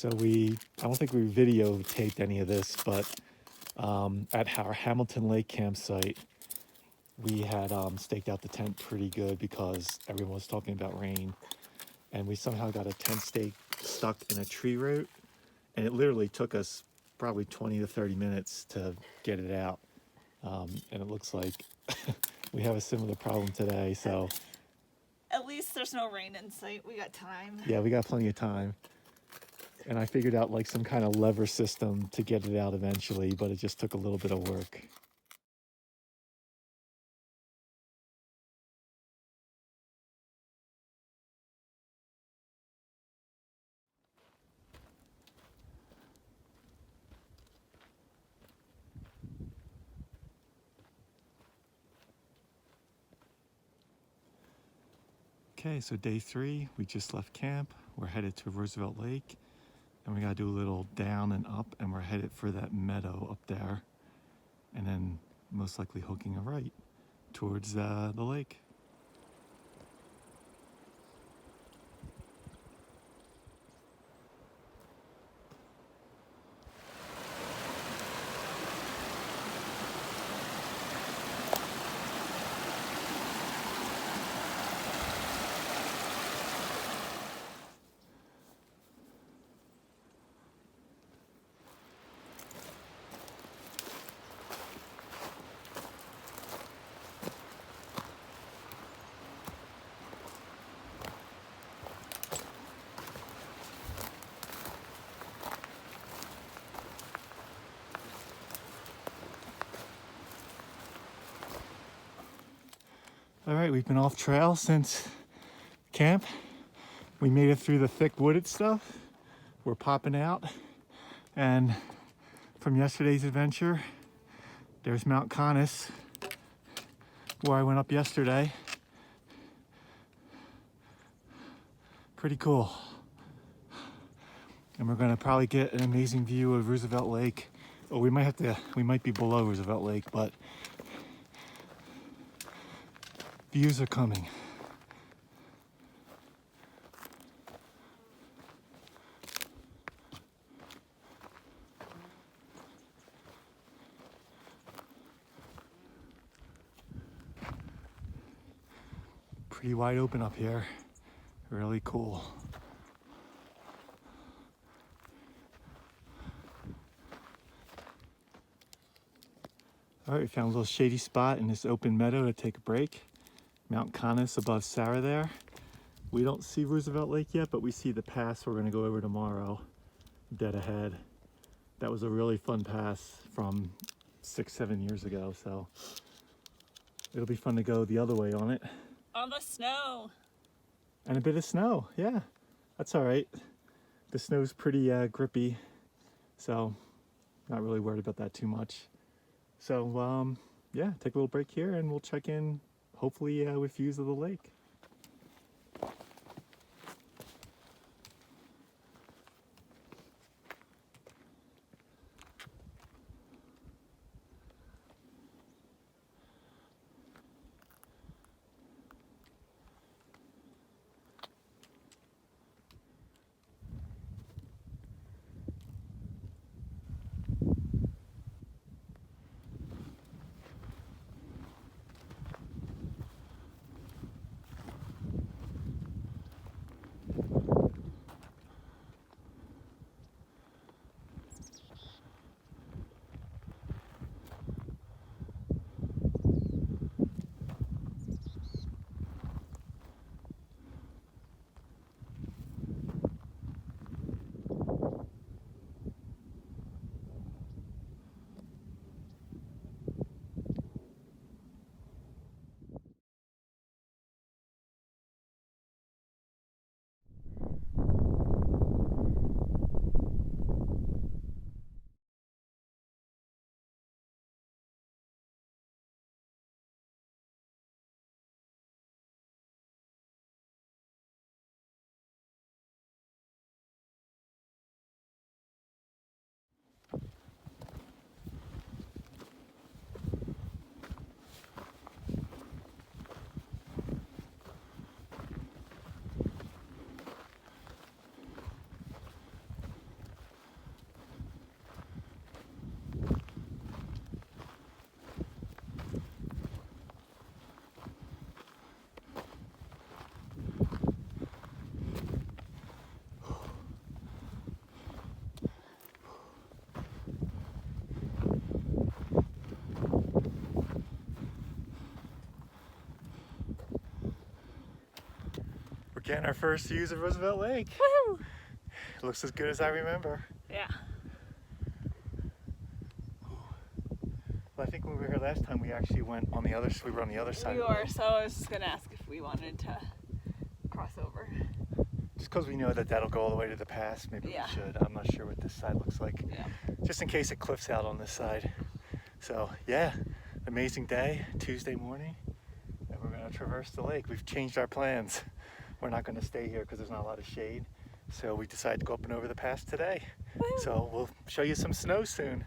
So I don't think we videotaped any of this, but at our Hamilton Lake campsite, we had staked out the tent pretty good because everyone was talking about rain. And we somehow got a tent stake stuck in a tree root. And it literally took us probably 20 to 30 minutes to get it out. And it looks like we have a similar problem today. So At least there's no rain in sight. We got time. yeah, we got plenty of time. And I figured out like some kind of lever system to get it out eventually, but it just took a little bit of work. Okay, so day 3, we just left camp. We're headed to Roosevelt Lake, and we gotta do a little down and up, and we're headed for that meadow up there, and then most likely hooking a right towards the lake. All right, we've been off trail since camp. We made it through the thick wooded stuff. We're popping out, and from yesterday's adventure, there's Mount Conness, where I went up yesterday. Pretty cool. And we're gonna probably get an amazing view of Roosevelt Lake. Or we might be below Roosevelt Lake, but views are coming. Pretty wide open up here. Really cool. All right, we found a little shady spot in this open meadow to take a break. Mount Conness above Sarah there. We don't see Roosevelt Lake yet, but we see the pass we're gonna go over tomorrow, dead ahead. That was a really fun pass from 6-7 years ago, so it'll be fun to go the other way on it. On the snow. And a bit of snow, yeah, that's all right. The snow's pretty grippy, so not really worried about that too much. So yeah, take a little break here and we'll check in, hopefully with views of the lake. Getting our first views of Roosevelt Lake. Woo! It looks as good as I remember. Yeah. Well, I think when we were here last time, we actually went on the other. We were on the other side. We were, so I was just gonna ask if we wanted to cross over. Just because we know that that'll go all the way to the pass, maybe Yeah. we should. I'm not sure what this side looks like. Yeah. Just in case it cliffs out on this side. So yeah, amazing day, Tuesday morning, and we're gonna traverse the lake. We've changed our plans. We're not gonna stay here because there's not a lot of shade. So we decided to go up and over the pass today. Woo. So we'll show you some snow soon.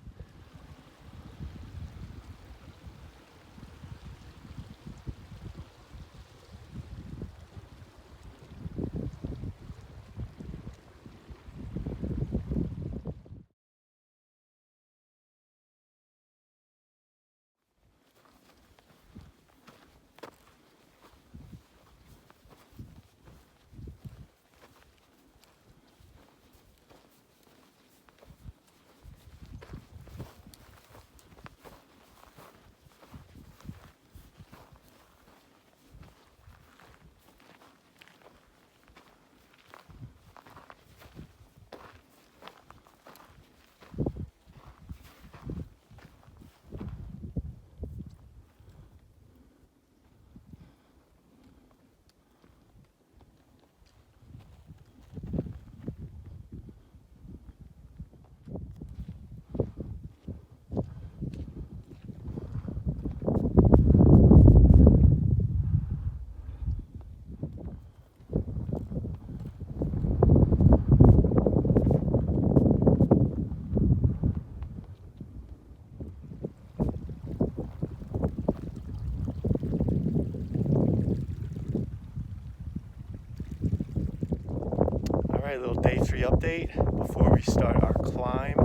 Alright, little day 3 update before we start our climb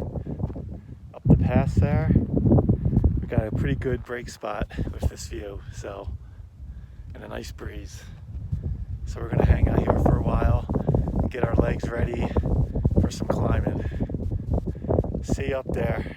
up the pass there. We got a pretty good break spot with this view, so, and a nice breeze. So we're gonna hang out here for a while and get our legs ready for some climbing. See you up there.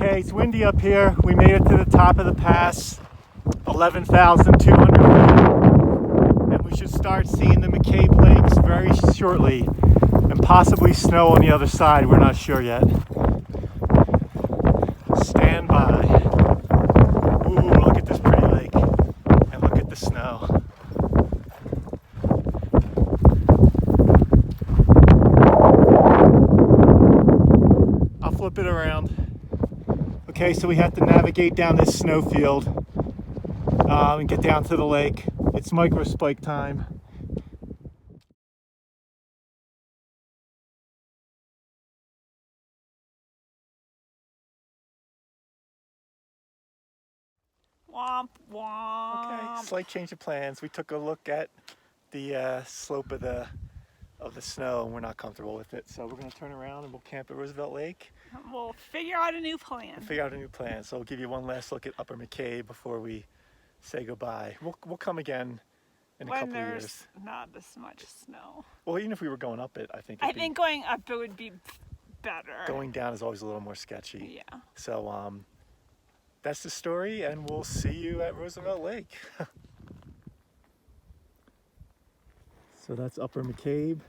Okay, it's windy up here. We made it to the top of the pass, 11,200 feet, and we should start seeing the McCabe Lakes very shortly, and possibly snow on the other side. We're not sure yet. Stand by. Ooh, look at this pretty lake, and look at the snow. I'll flip it around. Okay, so we have to navigate down this snowfield and get down to the lake. It's micro spike time. Womp womp. Okay, slight change of plans. We took a look at the slope of the snow, and we're not comfortable with it. So we're going to turn around and we'll camp at Roosevelt Lake. We'll figure out a new plan. We'll figure out a new plan. So we'll give you one last look at Upper McCabe before we say goodbye. We'll come again in a when couple of there's years. not as much snow. Well, even if we were going up it, I think Going up it would be better. going down is always a little more sketchy. Yeah. So that's the story, and we'll see you at Roosevelt Lake. So that's Upper McCabe,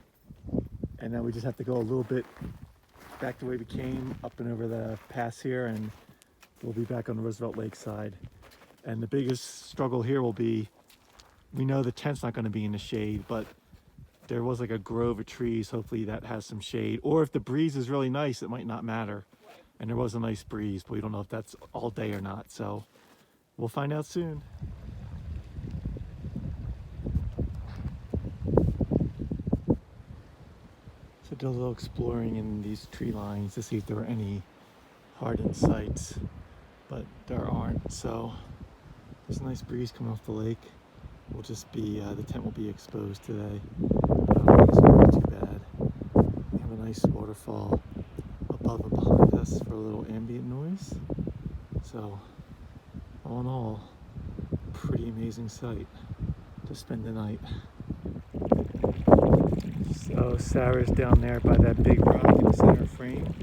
and now we just have to go a little bit back the way we came, up and over the pass here, and we'll be back on the Roosevelt Lake side. And the biggest struggle here will be, we know the tent's not going to be in the shade, but there was like a grove of trees. Hopefully that has some shade. Or if the breeze is really nice, it might not matter. And there was a nice breeze, but we don't know if that's all day or not. So we'll find out soon. So did a little exploring in these tree lines to see if there were any hardened sites, but there aren't. So there's a nice breeze coming off the lake. We'll just be, the tent will be exposed today. But I don't think it's gonna be too bad. We have a nice waterfall above and behind us for a little ambient noise. So all in all, pretty amazing sight to spend the night. So Sarah's down there by that big rock in the center frame.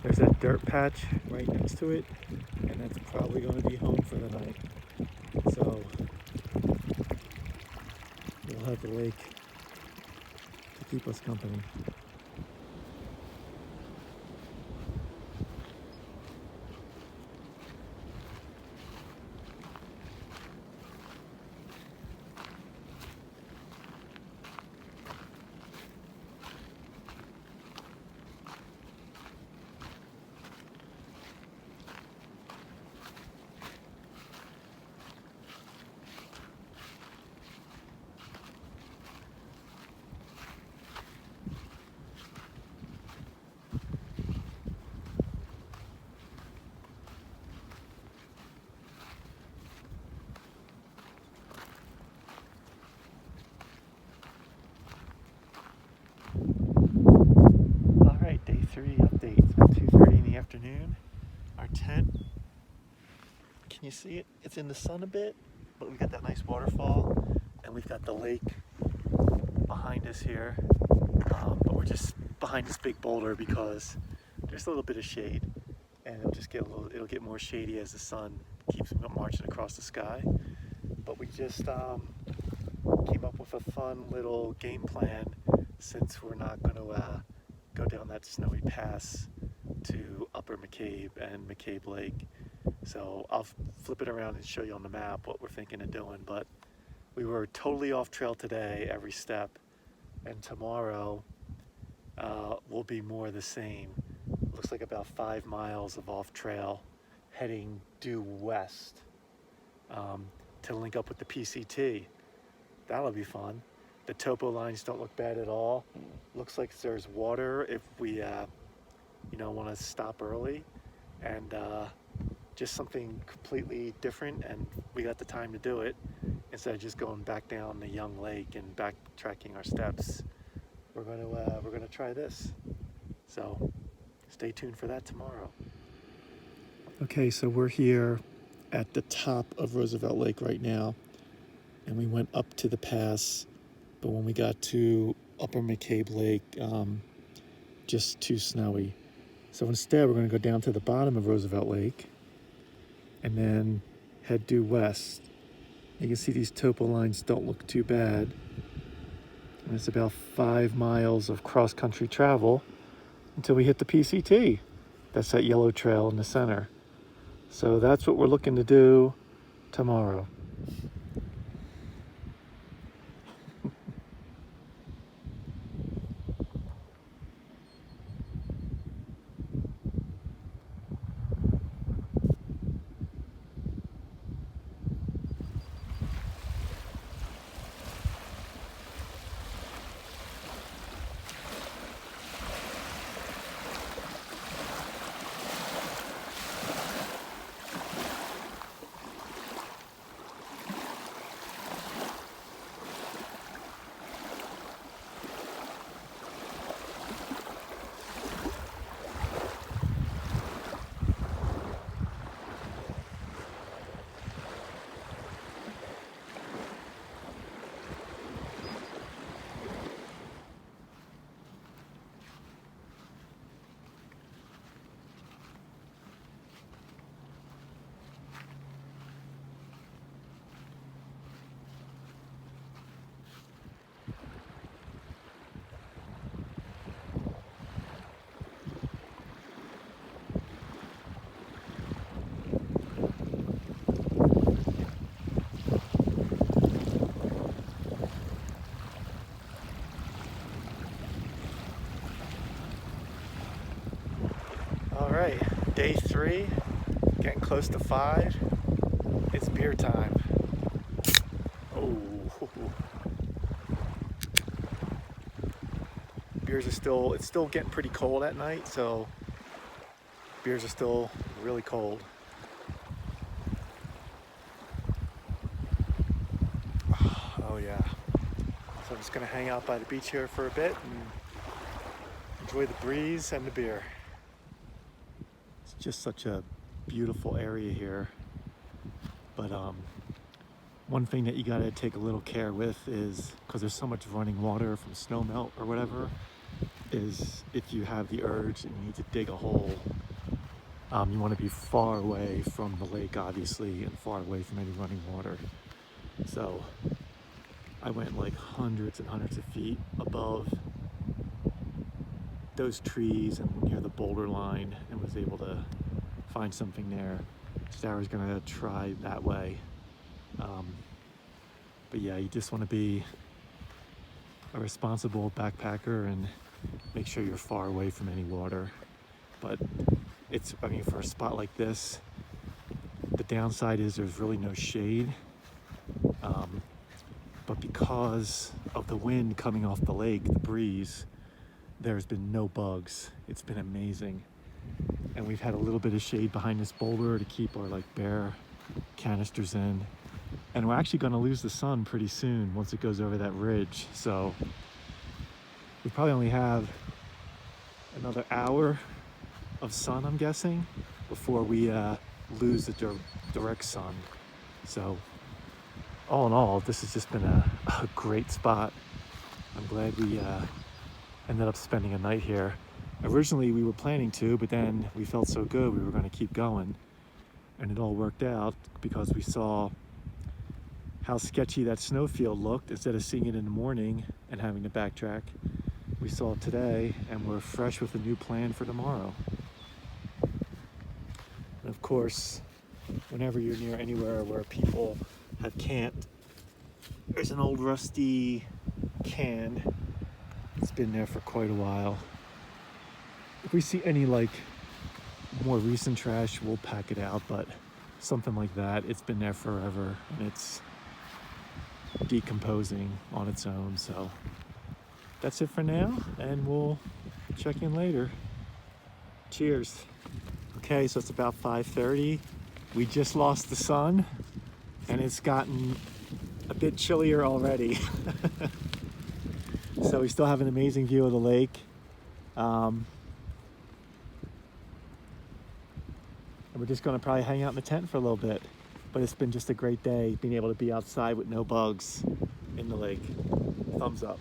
There's that dirt patch right next to it, and that's probably going to be home for the night. So we'll have the lake to keep us company. Alright, day 3 update. It's about 2:30 in the afternoon. Our tent, can you see it? It's in the sun a bit, but we've got that nice waterfall, and we've got the lake behind us here. But we're just behind this big boulder because there's a little bit of shade, and it'll get more shady as the sun keeps marching across the sky. But we just came up with a fun little game plan, since we're not going to go down that snowy pass to Upper McCabe and McCabe Lake. So I'll flip it around and show you on the map what we're thinking of doing. But we were totally off trail today, every step, and tomorrow will be more the same. Looks like about 5 miles of off trail heading due west to link up with the PCT. That'll be fun. The topo lines don't look bad at all. Looks like there's water if we want to stop early, and just something completely different, and we got the time to do it instead of just going back down the Young Lake and backtracking our steps. We're gonna try this. So stay tuned for that tomorrow. Okay, so we're here at the top of Roosevelt Lake right now, and we went up to the pass, but when we got to Upper McCabe Lake, just too snowy. So instead, we're going to go down to the bottom of Roosevelt Lake and then head due west. You can see these topo lines don't look too bad. And it's about 5 miles of cross-country travel until we hit the PCT. That's that yellow trail in the center. So that's what we're looking to do tomorrow. All right, day 3, getting close to 5. It's beer time. Oh, beers are it's still getting pretty cold at night, so beers are still really cold. Oh yeah. So I'm just gonna hang out by the beach here for a bit and enjoy the breeze and the beer. It's just such a beautiful area here. But one thing that you gotta take a little care with is, because there's so much running water from snow melt or whatever, is if you have the urge and you need to dig a hole, you want to be far away from the lake, obviously, and far away from any running water. So I went like hundreds and hundreds of feet above those trees and near the boulder line and was able to find something there. Sarah's gonna try that way. But yeah, you just want to be a responsible backpacker and make sure you're far away from any water. But I mean, for a spot like this, the downside is there's really no shade. But because of the wind coming off the lake, the breeze, there's been no bugs. It's been amazing. And we've had a little bit of shade behind this boulder to keep our like bear canisters in. And we're actually gonna lose the sun pretty soon once it goes over that ridge. So we probably only have another hour of sun, I'm guessing, before we lose the direct sun. So all in all, this has just been a great spot. I'm glad we ended up spending a night here. Originally we were planning to, but then we felt so good we were going to keep going, and it all worked out because we saw how sketchy that snowfield looked. Instead of seeing it in the morning and having to backtrack, we saw it today, and we're fresh with a new plan for tomorrow. And of course, whenever you're near anywhere where people have camped, there's an old rusty can. It's been there for quite a while. If we see any like more recent trash, we'll pack it out, but something like that, it's been there forever and it's decomposing on its own. So that's it for now, and we'll check in later. Cheers. Okay, so it's about 5:30. We just lost the sun and it's gotten a bit chillier already. So we still have an amazing view of the lake. And we're just gonna probably hang out in the tent for a little bit. But it's been just a great day being able to be outside with no bugs in the lake. Thumbs up.